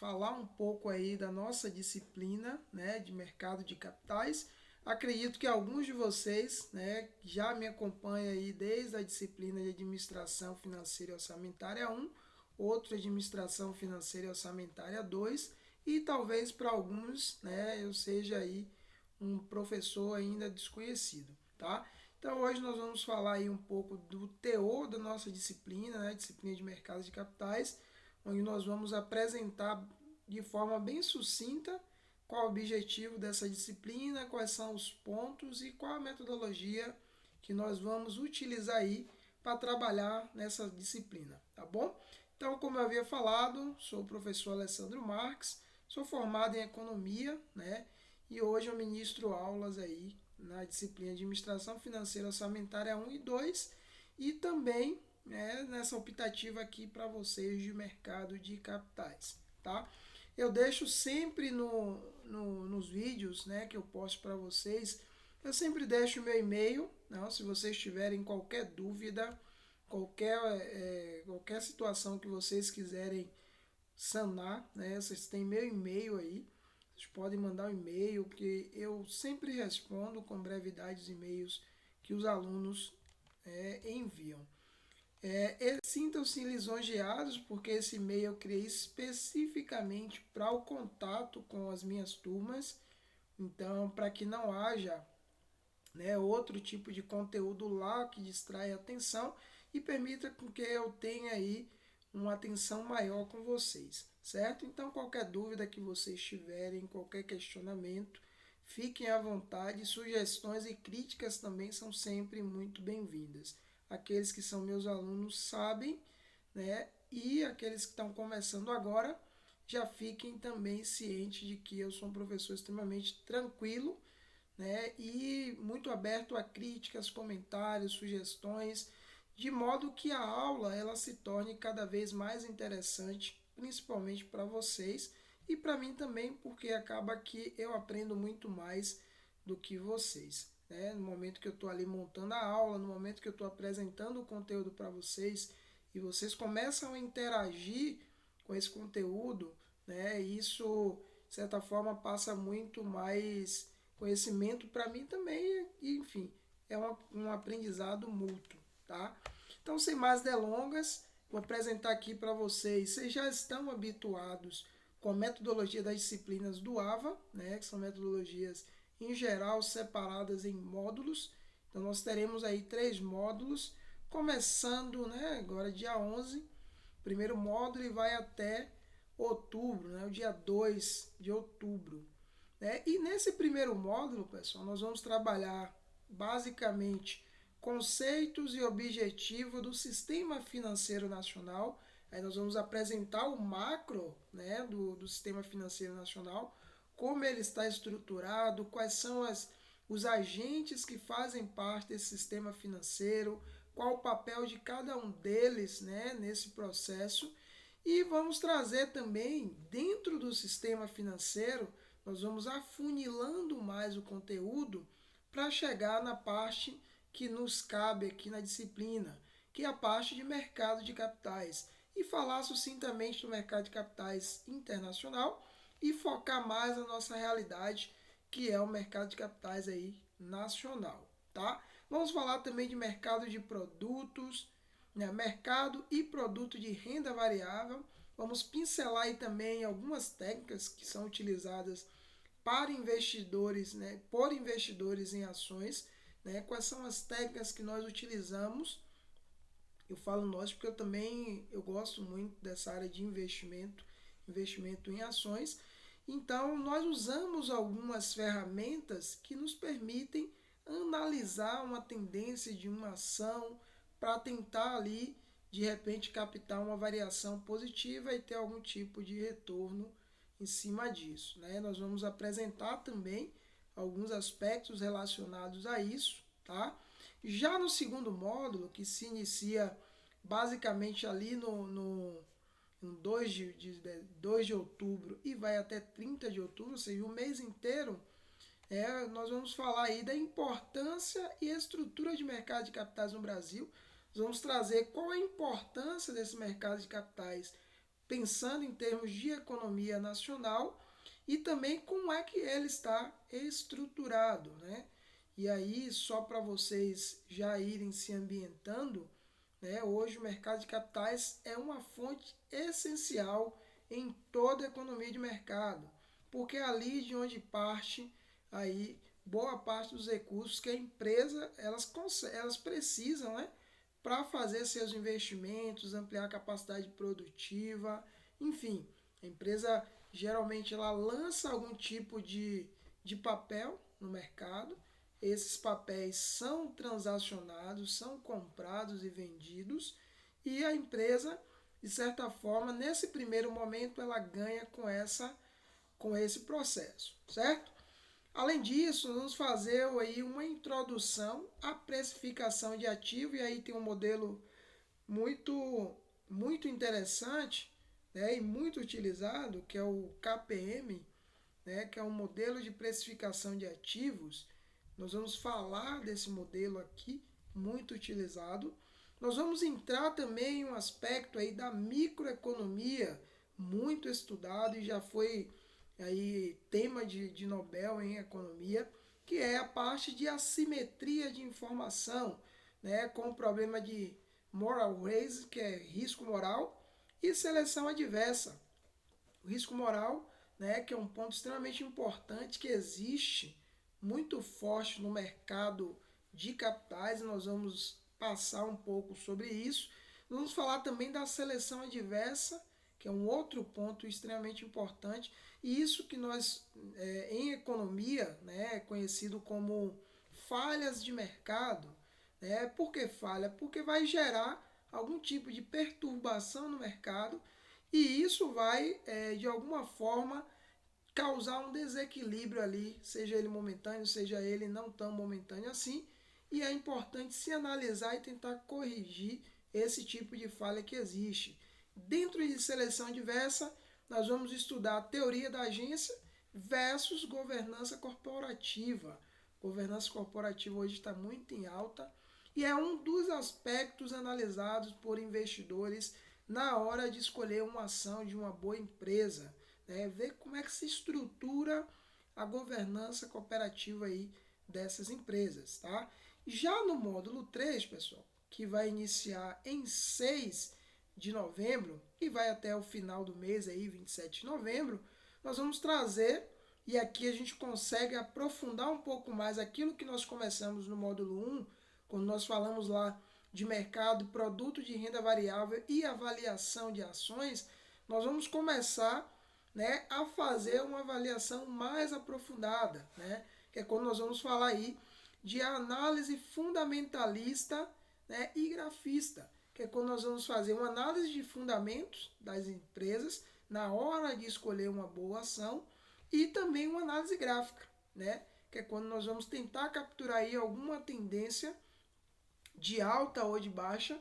falar um pouco aí da nossa disciplina, né, de mercado de capitais. Acredito que alguns de vocês, né, já me acompanham aí desde a disciplina de administração financeira e orçamentária 1, outro administração financeira e orçamentária 2, e talvez para alguns, né, eu seja aí um professor ainda desconhecido, tá? Então hoje nós vamos falar aí um pouco do teor da nossa disciplina, né, disciplina de mercado de capitais, onde nós vamos apresentar de forma bem sucinta qual o objetivo dessa disciplina, quais são os pontos e qual a metodologia que nós vamos utilizar aí para trabalhar nessa disciplina, tá bom? Então, como eu havia falado, sou o professor Alessandro Marques, sou formado em economia, né? E hoje eu ministro aulas aí na disciplina de administração financeira orçamentária 1 e 2 e também nessa optativa aqui para vocês de mercado de capitais, tá? Eu deixo sempre nos vídeos, né, que eu posto para vocês, eu sempre deixo o meu e-mail, não, se vocês tiverem qualquer dúvida, qualquer situação que vocês quiserem sanar, né, vocês têm meu e-mail aí, vocês podem mandar um e-mail, que eu sempre respondo com brevidade os e-mails que os alunos enviam. Sintam-se lisonjeados, porque esse e-mail eu criei especificamente para o contato com as minhas turmas. Então, para que não haja, né, outro tipo de conteúdo lá que distrai a atenção e permita com que eu tenha aí uma atenção maior com vocês, certo? Então, qualquer dúvida que vocês tiverem, qualquer questionamento, fiquem à vontade. Sugestões e críticas também são sempre muito bem-vindas. Aqueles que são meus alunos sabem, né? E aqueles que estão começando agora, já fiquem também cientes de que eu sou um professor extremamente tranquilo, né? E muito aberto a críticas, comentários, sugestões, de modo que a aula ela se torne cada vez mais interessante, principalmente para vocês e para mim também, porque acaba que eu aprendo muito mais do que vocês, né? No momento que eu estou ali montando a aula, no momento que eu estou apresentando o conteúdo para vocês e vocês começam a interagir com esse conteúdo, né? Isso, de certa forma, passa muito mais conhecimento para mim também, e, enfim, é um aprendizado mútuo, tá? Então, sem mais delongas, vou apresentar aqui para vocês. Vocês já estão habituados com a metodologia das disciplinas do AVA, né, que são metodologias em geral separadas em módulos. Então, nós teremos aí 3 módulos, começando, né, agora dia 11, primeiro módulo, e vai até outubro, né, o dia 2 de outubro. Né? E nesse primeiro módulo, pessoal, nós vamos trabalhar basicamente conceitos e objetivos do sistema financeiro nacional. Aí nós vamos apresentar o macro, né, do sistema financeiro nacional, como ele está estruturado, quais são os agentes que fazem parte desse sistema financeiro, qual o papel de cada um deles, né, nesse processo. E vamos trazer também, dentro do sistema financeiro, nós vamos afunilando mais o conteúdo para chegar na parte que nos cabe aqui na disciplina, que é a parte de mercado de capitais, e falar sucintamente do mercado de capitais internacional e focar mais na nossa realidade, que é o mercado de capitais aí nacional, tá? Vamos falar também de mercado de produtos, né? Mercado e produto de renda variável. Vamos pincelar aí também algumas técnicas que são utilizadas para investidores, né, por investidores em ações, né, quais são as técnicas que nós utilizamos. Eu falo nós porque eu gosto muito dessa área de investimento em ações. Então, nós usamos algumas ferramentas que nos permitem analisar uma tendência de uma ação para tentar ali, de repente, captar uma variação positiva e ter algum tipo de retorno em cima disso. Né? Nós vamos apresentar também alguns aspectos relacionados a isso. Tá? Já no segundo módulo, que se inicia basicamente ali no 2 de outubro e vai até 30 de outubro, ou seja, o mês inteiro, nós vamos falar aí da importância e estrutura de mercado de capitais no Brasil. Nós vamos trazer qual a importância desse mercado de capitais pensando em termos de economia nacional e também como é que ele está estruturado, né? E aí, só para vocês já irem se ambientando, né, hoje o mercado de capitais é uma fonte essencial em toda a economia de mercado, porque é ali de onde parte aí boa parte dos recursos que a empresa elas precisam, né, para fazer seus investimentos, ampliar a capacidade produtiva, enfim, a empresa geralmente ela lança algum tipo de papel no mercado. Esses papéis são transacionados, são comprados e vendidos, e a empresa, de certa forma, nesse primeiro momento, ela ganha com esse processo, certo? Além disso, vamos fazer aí uma introdução à precificação de ativo, e aí tem um modelo muito interessante, né, e muito utilizado, que é o KPM, né, que é um modelo de precificação de ativos. Nós vamos falar desse modelo aqui, muito utilizado. Nós vamos entrar também em um aspecto aí da microeconomia, muito estudado e já foi aí tema de Nobel em economia, que é a parte de assimetria de informação, né, com o problema de moral risk, que é risco moral, e seleção adversa. O risco moral, né, que é um ponto extremamente importante que existe muito forte no mercado de capitais, e nós vamos passar um pouco sobre isso. Vamos falar também da seleção adversa, que é um outro ponto extremamente importante, e isso que nós, em economia, né, é conhecido como falhas de mercado. Né? Por que falha? Porque vai gerar algum tipo de perturbação no mercado e isso vai, de alguma forma, causar um desequilíbrio ali, seja ele momentâneo, seja ele não tão momentâneo assim, e é importante se analisar e tentar corrigir esse tipo de falha que existe. Dentro de seleção diversa, nós vamos estudar a teoria da agência versus governança corporativa. Governança corporativa hoje está muito em alta e é um dos aspectos analisados por investidores na hora de escolher uma ação de uma boa empresa, né? Ver como é que se estrutura a governança cooperativa aí dessas empresas, tá? Já no módulo 3, pessoal, que vai iniciar em 6 de novembro e vai até o final do mês aí, 27 de novembro, nós vamos trazer, e aqui a gente consegue aprofundar um pouco mais aquilo que nós começamos no módulo 1, quando nós falamos lá de mercado, produto de renda variável e avaliação de ações, nós vamos começar, né, a fazer uma avaliação mais aprofundada, né, que é quando nós vamos falar aí de análise fundamentalista, né, e grafista, que é quando nós vamos fazer uma análise de fundamentos das empresas na hora de escolher uma boa ação e também uma análise gráfica, né, que é quando nós vamos tentar capturar aí alguma tendência de alta ou de baixa.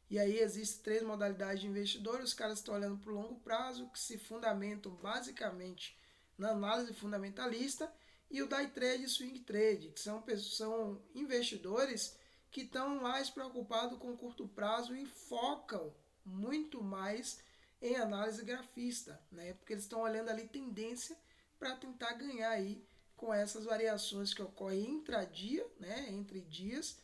E aí existem 3 modalidades de investidores. Os caras estão olhando para o longo prazo, que se fundamentam basicamente na análise fundamentalista, e o day trade e swing trade, que são investidores que estão mais preocupados com o curto prazo e focam muito mais em análise grafista, né? Porque eles estão olhando ali tendência para tentar ganhar aí com essas variações que ocorrem intradia, né? Entre dias,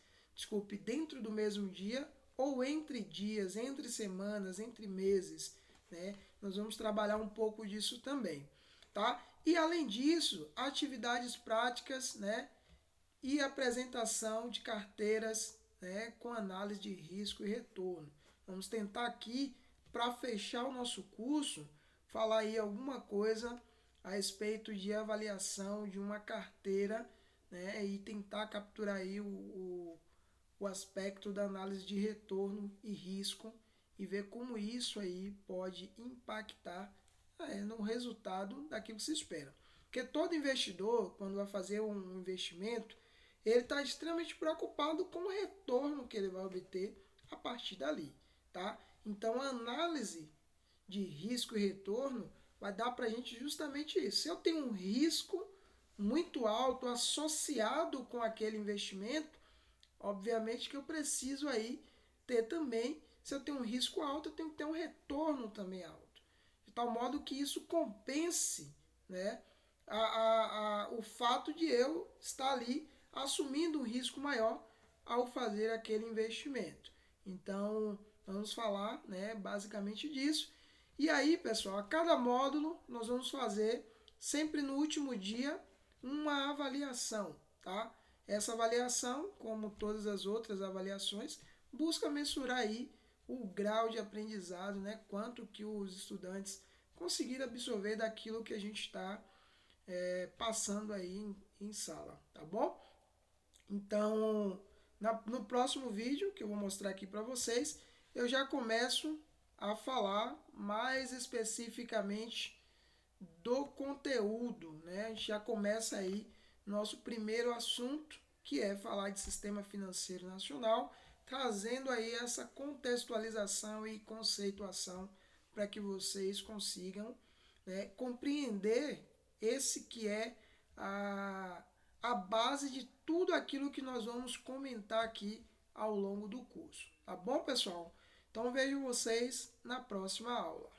dentro do mesmo dia ou entre dias, entre semanas, entre meses, né? Nós vamos trabalhar um pouco disso também, tá? E além disso, atividades práticas, né? E apresentação de carteiras, né? Com análise de risco e retorno. Vamos tentar aqui, para fechar o nosso curso, falar aí alguma coisa a respeito de avaliação de uma carteira, né? E tentar capturar aí o aspecto da análise de retorno e risco e ver como isso aí pode impactar no resultado daquilo que se espera. Porque todo investidor, quando vai fazer um investimento, ele está extremamente preocupado com o retorno que ele vai obter a partir dali, tá? Então, a análise de risco e retorno vai dar para a gente justamente isso. Se eu tenho um risco muito alto associado com aquele investimento, obviamente que eu preciso aí ter também, se eu tenho um risco alto, eu tenho que ter um retorno também alto. tal modo que isso compense, né, o fato de eu estar ali assumindo um risco maior ao fazer aquele investimento. Então, vamos falar, né, basicamente disso. E aí, pessoal, a cada módulo nós vamos fazer sempre no último dia uma avaliação, tá? Essa avaliação, como todas as outras avaliações, busca mensurar aí o grau de aprendizado, né? Quanto que os estudantes conseguiram absorver daquilo que a gente está passando aí em sala, tá bom? Então, no próximo vídeo que eu vou mostrar aqui para vocês, eu já começo a falar mais especificamente do conteúdo, né? A gente já começa aí nosso primeiro assunto, que é falar de sistema financeiro nacional, trazendo aí essa contextualização e conceituação para que vocês consigam, né, compreender esse que é a base de tudo aquilo que nós vamos comentar aqui ao longo do curso. Tá bom, pessoal? Então vejo vocês na próxima aula.